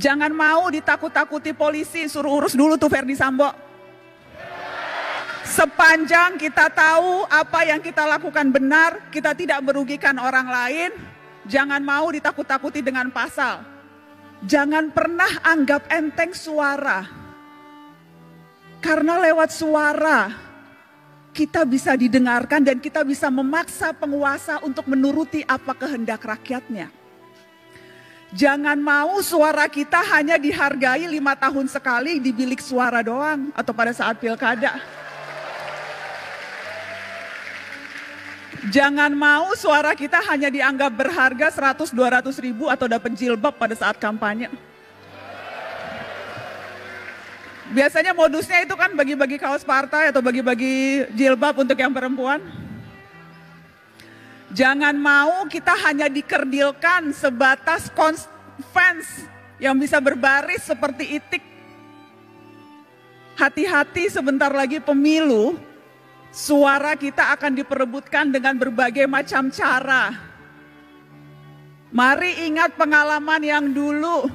Jangan mau ditakut-takuti polisi, suruh urus dulu tuh Verdi Sambo. Sepanjang kita tahu apa yang kita lakukan benar, kita tidak merugikan orang lain, jangan mau ditakut-takuti dengan pasal. Jangan pernah anggap enteng suara. Karena lewat suara, kita bisa didengarkan dan kita bisa memaksa penguasa untuk menuruti apa kehendak rakyatnya. Jangan mau suara kita hanya dihargai 5 tahun sekali di bilik suara doang atau pada saat pilkada. Jangan mau suara kita hanya dianggap berharga 100-200 ribu atau dapat jilbab pada saat kampanye. Biasanya modusnya itu kan bagi-bagi kaos partai atau bagi-bagi jilbab untuk yang perempuan. Jangan mau kita hanya dikerdilkan sebatas fans yang bisa berbaris seperti itik. Hati-hati, sebentar lagi pemilu, suara kita akan diperebutkan dengan berbagai macam cara. Mari ingat pengalaman yang dulu.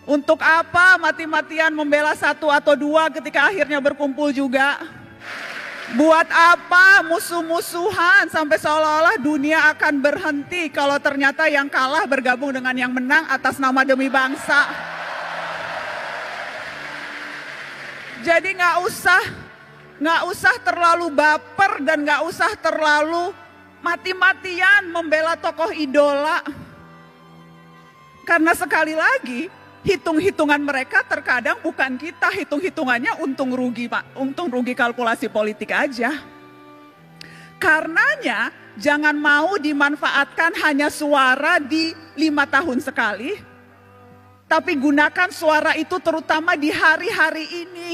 Untuk apa mati-matian membela 1 atau 2 ketika akhirnya berkumpul juga? Buat apa musuh-musuhan sampai seolah-olah dunia akan berhenti kalau ternyata yang kalah bergabung dengan yang menang atas nama demi bangsa. Jadi nggak usah terlalu baper dan nggak usah terlalu mati-matian membela tokoh idola. Karena sekali lagi, hitung-hitungan mereka terkadang bukan kita, hitung-hitungannya untung rugi Pak, untung rugi kalkulasi politik aja. Karenanya jangan mau dimanfaatkan hanya suara di 5 tahun sekali, tapi gunakan suara itu terutama di hari-hari ini.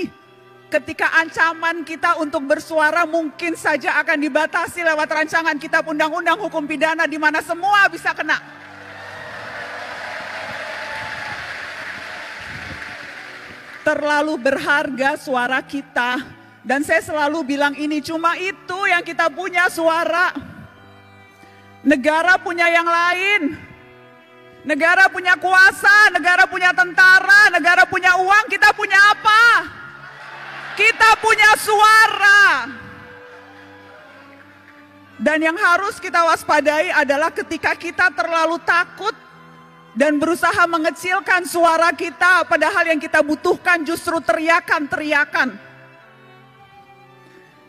Ketika ancaman kita untuk bersuara mungkin saja akan dibatasi lewat rancangan kitab undang-undang hukum pidana di mana semua bisa kena. Terlalu berharga suara kita. Dan saya selalu bilang ini, cuma itu yang kita punya, suara. Negara punya yang lain. Negara punya kuasa, negara punya tentara, negara punya uang, kita punya apa? Kita punya suara. Dan yang harus kita waspadai adalah ketika kita terlalu takut dan berusaha mengecilkan suara kita, padahal yang kita butuhkan justru teriakan-teriakan.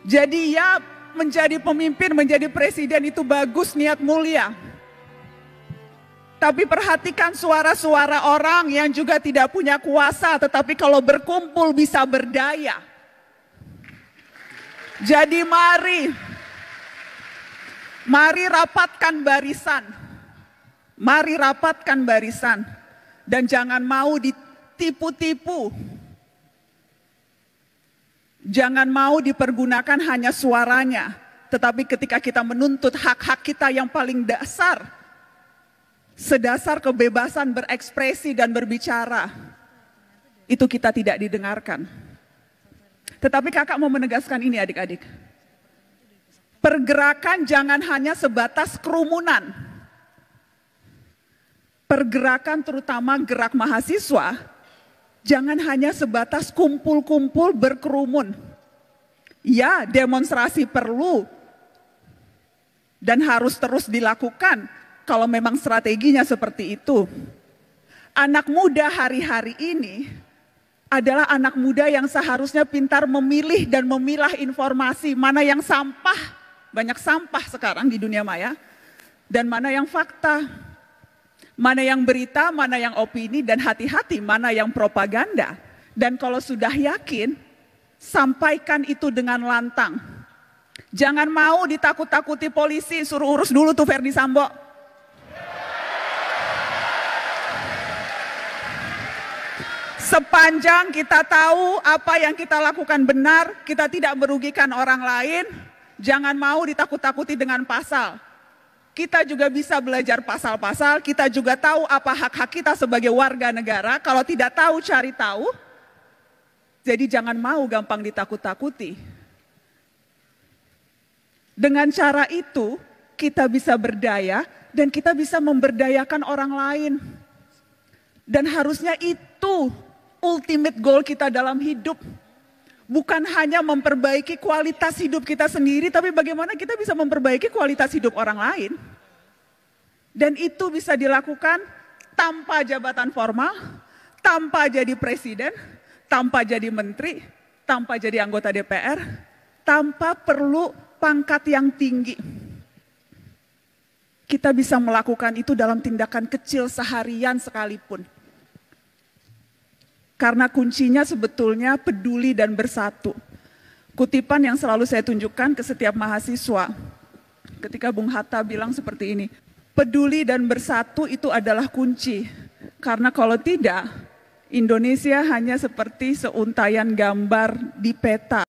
Jadi ya, menjadi pemimpin, menjadi presiden itu bagus, niat mulia. Tapi perhatikan suara-suara orang yang juga tidak punya kuasa, tetapi kalau berkumpul bisa berdaya. Jadi mari rapatkan barisan. Mari rapatkan barisan dan jangan mau ditipu-tipu. Jangan mau dipergunakan hanya suaranya, tetapi ketika kita menuntut hak-hak kita yang paling dasar, sedasar kebebasan berekspresi dan berbicara, itu kita tidak didengarkan. Tetapi kakak mau menegaskan ini adik-adik. Pergerakan jangan hanya sebatas kerumunan. Pergerakan terutama gerak mahasiswa, jangan hanya sebatas kumpul-kumpul berkerumun. Ya, demonstrasi perlu dan harus terus dilakukan kalau memang strateginya seperti itu. Anak muda hari-hari ini adalah anak muda yang seharusnya pintar memilih dan memilah informasi, mana yang sampah, banyak sampah sekarang di dunia maya, dan mana yang fakta. Mana yang berita, mana yang opini, dan hati-hati mana yang propaganda. Dan kalau sudah yakin, sampaikan itu dengan lantang. Jangan mau ditakut-takuti polisi, suruh urus dulu tuh Verdi Sambo. Sepanjang kita tahu apa yang kita lakukan benar, kita tidak merugikan orang lain, jangan mau ditakut-takuti dengan pasal. Kita juga bisa belajar pasal-pasal, kita juga tahu apa hak-hak kita sebagai warga negara. Kalau tidak tahu, cari tahu. Jadi jangan mau gampang ditakut-takuti. Dengan cara itu, kita bisa berdaya dan kita bisa memberdayakan orang lain. Dan harusnya itu ultimate goal kita dalam hidup. Bukan hanya memperbaiki kualitas hidup kita sendiri, tapi bagaimana kita bisa memperbaiki kualitas hidup orang lain. Dan itu bisa dilakukan tanpa jabatan formal, tanpa jadi presiden, tanpa jadi menteri, tanpa jadi anggota DPR, tanpa perlu pangkat yang tinggi. Kita bisa melakukan itu dalam tindakan kecil seharian sekalipun. Karena kuncinya sebetulnya peduli dan bersatu. Kutipan yang selalu saya tunjukkan ke setiap mahasiswa. Ketika Bung Hatta bilang seperti ini, peduli dan bersatu itu adalah kunci. Karena kalau tidak, Indonesia hanya seperti seuntaian gambar di peta.